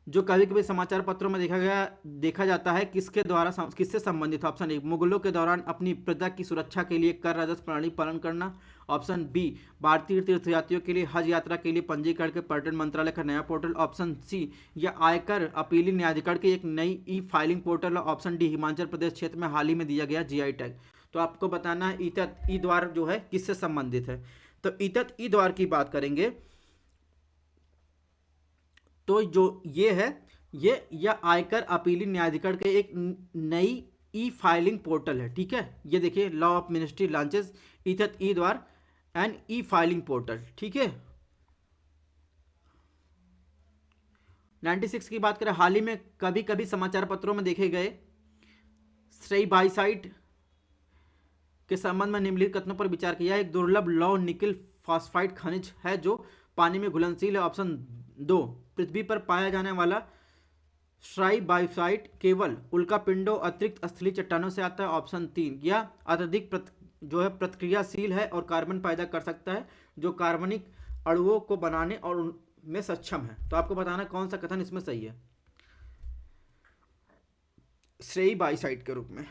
जो कभी कभी समाचार पत्रों में देखा जाता है, किसके द्वारा किससे संबंधित। ऑप्शन 1 मुगलों के दौरान अपनी प्रजा की सुरक्षा के लिए कर राजस्व प्रणाली पालन करना। ऑप्शन बी भारतीय तीर्थयात्रियों के लिए हज यात्रा के लिए पंजीकरण के पर्यटन मंत्रालय का नया पोर्टल। ऑप्शन सी या आयकर अपीली न्यायाधिकरण की एक नई e filing portal. Option D Himachal Pradesh क्षेत्र में हाल ही में दिया गया जीआई टैग। तो आपको बताना है इतत ई द्वार जो है किससे संबंधित है। तो इतत ई द्वार की बात करेंगे तो जो ये है, ये या आयकर अपीली न्यायाधिकरण के एक नई ई फाइलिंग पोर्टल है। ठीक है, ये देखिए लॉ ऑफ मिनिस्ट्री लॉन्चेस इतत ई द्वार एंड ई फाइलिंग पोर्टल। ठीक है, 96 की बात करें। हाल ही में कभी कभी समाचार पत्रों में देखे गए श्रेय बाइसाइट के संबंध में निम्नलिखित कथनों पर विचार किया। एक दुर्लभ लौह निकिल फॉस्फाइड खनिज है जो पानी में घुलनशील है। ऑप्शन 2 पृथ्वी पर पाया जाने वाला श्राई बाइसाइट केवल उल्कापिंडों अतिरिक्त स्थलीय चट्टानों से आता है। ऑप्शन 3 यह अत्यधिक जो है प्रतिक्रियाशील है और कार्बन पैदा कर सकता है जो कार्बनिक अणुओं को बनाने और उनमें सक्षम है। तो आपको बताना कौन सा कथन इसमें सही है श्रेय बाइसाइट के रूप में,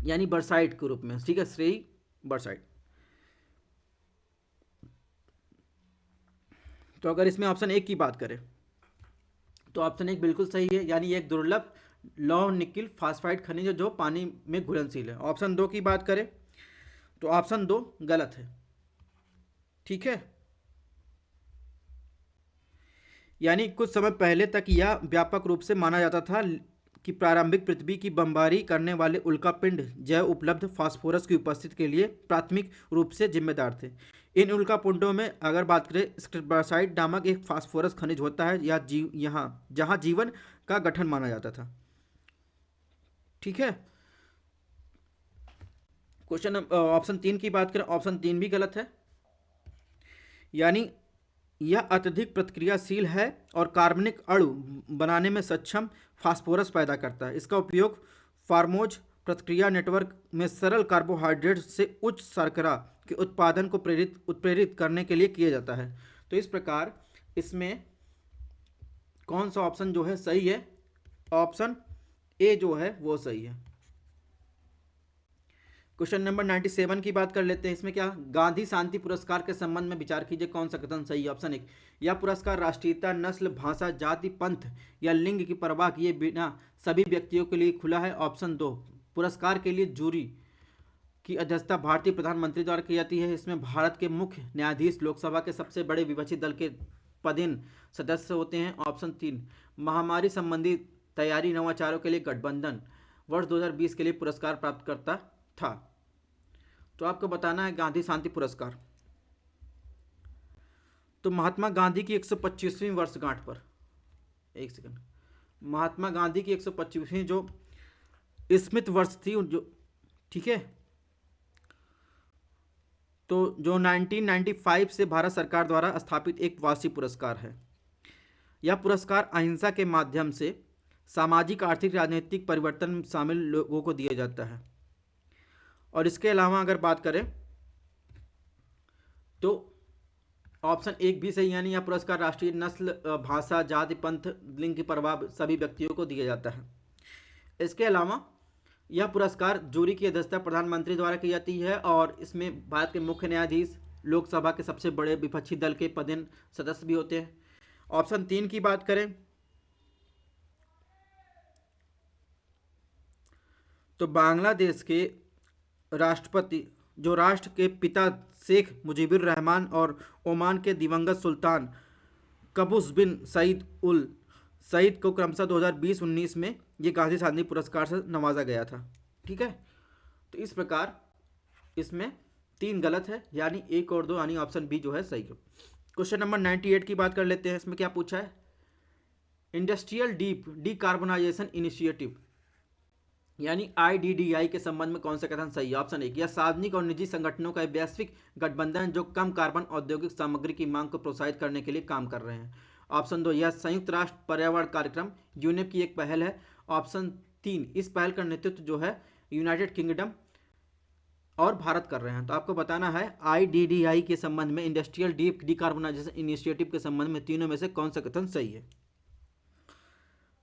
यानी बरसाइट के रूप में। ठीक है, श्रेय बरसाइट। तो अगर इसमें ऑप्शन 1 की बात करें तो ऑप्शन 1 बिल्कुल सही है, यानी एक दुर्लभ लौह निकिल फॉस्फाइड खनिज जो पानी में घुलनशील है। ऑप्शन 2 की बात करें तो ऑप्शन 2 गलत है। ठीक है, यानी कुछ समय पहले तक यह व्यापक रूप से माना जाता था कि प्रारंभिक पृथ्वी की बमबारी करने वाले उल्कापिंड जैव उपलब्ध फास्फोरस की उपस्थिति के लिए प्राथमिक रूप से जिम्मेदार थे। इन उल्कापिंडों में अगर बात करें स्क्लेरोसाइट नामक एक फास्फोरस खनिज होता है या यहाँ जहाँ जीवन का गठन माना जाता था। ठीक है, क्वेश्चन ऑप्शन 3 की बात करें। ऑप्शन 3 भी गलत है, यानी यह अत्यधिक प्रतिक्रियाशील है और कार्बनिक अणु बनाने में सक्षम फास्फोरस पैदा करता है। इसका उपयोग फार्मोज प्रतिक्रिया नेटवर्क में सरल कार्बोहाइड्रेट से उच्च शर्करा के उत्पादन को उत्प्रेरित करने के लिए किया जाता है। तो इस प्रकार इसमें कौन सा ऑप्शन जो है सही है, ऑप्शन ए जो है वो सही है। क्वेश्चन नंबर 97 की बात कर लेते हैं। इसमें क्या, गांधी शांति पुरस्कार के संबंध में विचार कीजिए कौन सा कथन सही है। ऑप्शन 1 यह पुरस्कार राष्ट्रीयता, नस्ल, भाषा, जाति, पंथ या लिंग की परवाह किए बिना सभी व्यक्तियों के लिए खुला है। ऑप्शन 2 पुरस्कार के लिए जूरी की अध्यक्षता भारतीय प्रधानमंत्री द्वारा की जाती है। इसमें भारत के मुख्य न्यायाधीश लोकसभा के सबसे बड़े विपक्षी दल के पदेन सदस्य होते हैं। ऑप्शन 3 महामारी संबंधी तैयारी नवाचारों के लिए गठबंधन वर्ष 2020 के लिए पुरस्कार प्राप्त करता था। तो आपको बताना है गांधी शांति पुरस्कार। तो महात्मा गांधी की 125वीं वर्षगांठ पर, एक सेकंड, महात्मा गांधी की 125वीं जो स्मृति वर्ष थी जो, ठीक है, तो जो 1995 से भारत सरकार द्वारा स्थापित एक वार्षिक पुरस्कार है। यह पुरस्कार अहिंसा के माध्यम से सामाजिक, आर्थिक, राजनीतिक परिवर्तन में शामिल लोगों को दिया जाता है। और इसके अलावा अगर बात करें तो ऑप्शन एक भी सही, यानी यह पुरस्कार राष्ट्रीय नस्ल, भाषा, जाति, पंथ, लिंग की परवाह सभी व्यक्तियों को दिया जाता है। इसके अलावा यह पुरस्कार जूरी की अध्यक्षता प्रधानमंत्री द्वारा की जाती है और इसमें भारत के मुख्य न्यायाधीश, लोकसभा के सबसे बड़े विपक्षी दल के पदेन सदस्य भी होते हैं। ऑप्शन तीन की बात करें तो बांग्लादेश के राष्ट्रपति, जो राष्ट्र के पिता शेख मुजीबुर रहमान और ओमान के दिवंगत सुल्तान कबूस बिन सईद उल सईद को क्रमशः 2020-19 में ये गांधी शांति पुरस्कार से नवाजा गया था। ठीक है, तो इस प्रकार इसमें तीन गलत है, यानी एक और दो, यानी ऑप्शन बी जो है सही है। क्वेश्चन नंबर 98 की बात कर लेते हैं। इसमें क्या पूछा है? इंडस्ट्रियल डीप डीकार्बोनाइजेशन इनिशिएटिव यानी IDDI के संबंध में कौन सा कथन सही है? ऑप्शन एक, यह सार्वजनिक और निजी संगठनों का एक वैश्विक गठबंधन जो कम कार्बन औद्योगिक सामग्री की मांग को प्रोत्साहित करने के लिए काम कर रहे हैं। ऑप्शन दो, यह संयुक्त राष्ट्र पर्यावरण कार्यक्रम यूनेप की एक पहल है। ऑप्शन तीन, इस पहल का नेतृत्व जो है यूनाइटेड किंगडम और भारत कर रहे हैं। तो आपको बताना है IDDI के संबंध में, इंडस्ट्रियल डीप डीकार्बोनाइजेशन इनिशिएटिव के संबंध में तीनों में से कौन सा कथन सही है।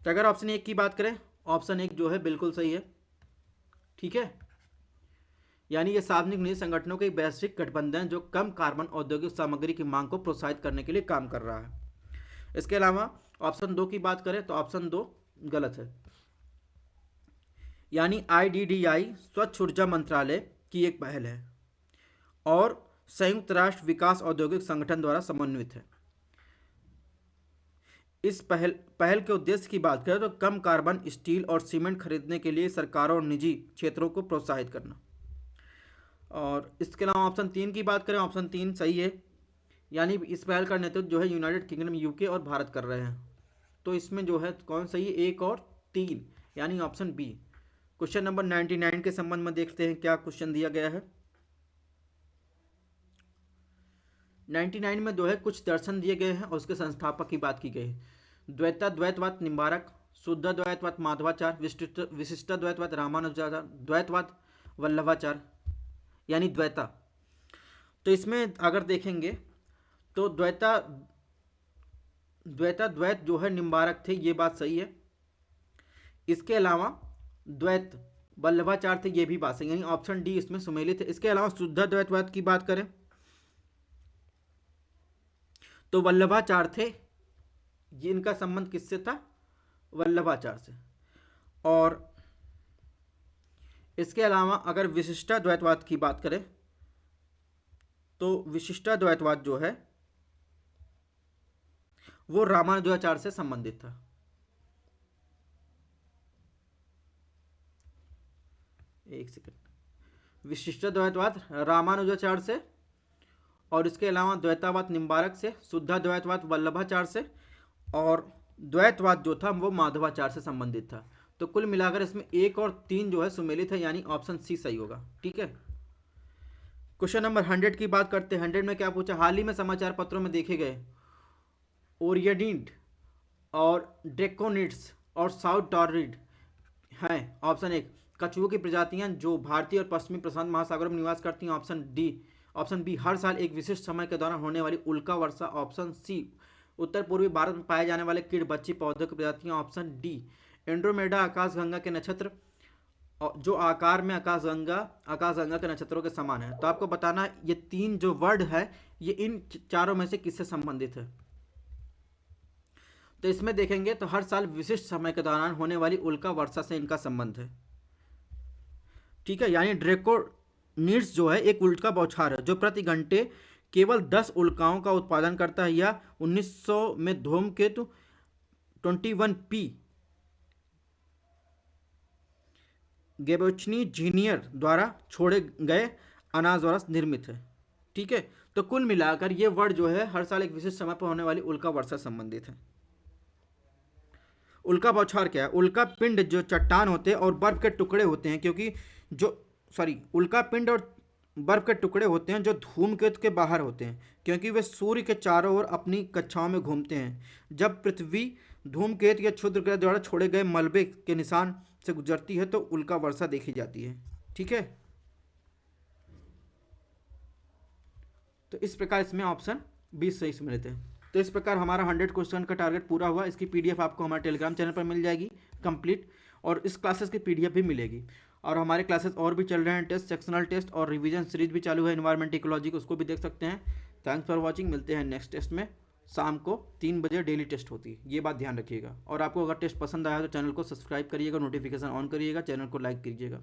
तो अगर ऑप्शन एक की बात करें, ऑप्शन एक जो है बिल्कुल सही है। ठीक है, यानी ये सार्वजनिक निजी संगठनों के वैश्विक गठबंधन जो कम कार्बन औद्योगिक सामग्री की मांग को प्रोत्साहित करने के लिए काम कर रहा है। इसके अलावा ऑप्शन दो की बात करें तो ऑप्शन दो गलत है, यानी IDDI स्वच्छ ऊर्जा मंत्रालय की एक पहल है और संयुक्त राष्ट्र विकास औद्योगिक संगठन द्वारा समन्वित है। इस पहल के उद्देश्य की बात करें तो कम कार्बन स्टील और सीमेंट खरीदने के लिए सरकारों और निजी क्षेत्रों को प्रोत्साहित करना। और इसके अलावा ऑप्शन तीन की बात करें, ऑप्शन तीन सही है, यानी इस पहल का नेतृत्व जो है यूनाइटेड किंगडम, UK और भारत कर रहे हैं। तो इसमें जो है कौन सही है? एक और तीन, यानी ऑप्शन बी। क्वेश्चन नंबर 99 के संबंध में देखते हैं क्या क्वेश्चन दिया गया है। 99 में जो है कुछ दर्शन दिए गए हैं और उसके संस्थापक की बात की गई है। द्वैतवाद निम्बारक, शुद्ध द्वैतवाद माधवाचार्य, विशिष्ट द्वैतवाद रामानुजाचार्य, द्वैतवाद वल्लभाचार्य, यानी द्वैता। तो इसमें अगर देखेंगे तो द्वैत जो है निम्बारक थे, ये बात सही है। इसके अलावा द्वैत वल्लभाचार्य थे, ये भी बात सही है, यानी ऑप्शन डी इसमें सुमेलित है। इसके अलावा शुद्ध द्वैतवाद की बात करें तो वल्लभाचार्य थे, ये इनका संबंध किससे था? वल्लभाचार्य से। और इसके अलावा अगर विशिष्टाद्वैतवाद की बात करें तो विशिष्टाद्वैतवाद जो है वो रामानुजाचार्य से संबंधित था। एक सेकंड, विशिष्टाद्वैतवाद रामानुजाचार्य से और इसके अलावा द्वैतावाद निम्बारक से, शुद्धाद्वैतवाद वल्लभाचार्य से और द्वैतवाद जो था वो माधवाचार्य से संबंधित था। तो कुल मिलाकर इसमें एक और तीन जो है सुमेलित है, यानी ऑप्शन सी सही होगा। ठीक है, क्वेश्चन नंबर 100 की बात करते हैं। 100 में क्या पूछा? हाल ही में समाचार पत्रों में देखे गए ओरियडिंट और ड्रेकोनिड्स और साउथ टॉरिड हैं। ऑप्शन एक, कछुओं की प्रजातियां जो भारतीय और पश्चिमी प्रशांत महासागर में निवास करती हैं। Option D. ऑप्शन बी, हर साल एक विशिष्ट समय के दौरान होने वाली उल्का वर्षा। ऑप्शन सी, उत्तर पूर्वी भारत में पाए जाने वाले कीट बच्ची पौधों की प्रजातियां। ऑप्शन डी, एंड्रोमेडा आकाशगंगा के नक्षत्र जो आकार में आकाशगंगा के नक्षत्रों के समान है। तो आपको बताना है ये तीन जो वर्ड है ये इन चारों में से किससे संबंधित है। तो इसमें देखेंगे तो हर साल विशिष्ट समय के दौरान होने वाली उल्का वर्षा से इनका संबंध है। ठीक है, यानी ड्रेकोनिड्स जो है एक उल्का बौछार है जो प्रति घंटे केवल 10 उल्काओं का उत्पादन करता है। या 1900 में धूमकेतु 21P गेबोचनी जीनियर द्वारा छोड़े गए अनाज द्वारा निर्मित है। ठीक है, तो कुल मिलाकर ये वर्ड जो है हर साल एक विशिष्ट समय पर होने वाली उल्का वर्षा संबंधित है। उल्का बौछार क्या है? उल्का पिंड जो चट्टान होते हैं और बर्फ के टुकड़े होते हैं, क्योंकि उल्का पिंड और बर्फ के टुकड़े होते हैं जो धूमकेतु के बाहर होते हैं, क्योंकि वे सूर्य के चारों ओर अपनी कक्षाओं में घूमते हैं। जब पृथ्वी धूमकेतु या क्षुद्र ग्रह द्वारा छोड़े गए मलबे के निशान से गुजरती है तो उल्का वर्षा देखी जाती है। ठीक है, तो इस प्रकार इसमें ऑप्शन 20 सही से मिले थे। तो इस प्रकार हमारा 100 क्वेश्चन का टारगेट पूरा हुआ। इसकी पीडीएफ आपको हमारे टेलीग्राम चैनल पर मिल जाएगी कंप्लीट, और इस क्लासेस की पीडीएफ भी मिलेगी। और हमारे क्लासेस और भी चल रहे हैं, टेस्ट, सेक्शनल टेस्ट और रिवीजन सीरीज भी चालू है एनवायरमेंट इकोलॉजी की, उसको भी देख सकते हैं। Thanks for watching. मिलते हैं नेक्स्ट टेस्ट में। शाम को 3 बजे डेली टेस्ट होती है, ये बात ध्यान रखिएगा। और आपको अगर टेस्ट पसंद आया तो चैनल को सब्सक्राइब करिएगा, नोटिफिकेशन ऑन करिएगा, चैनल को लाइक कीजिएगा।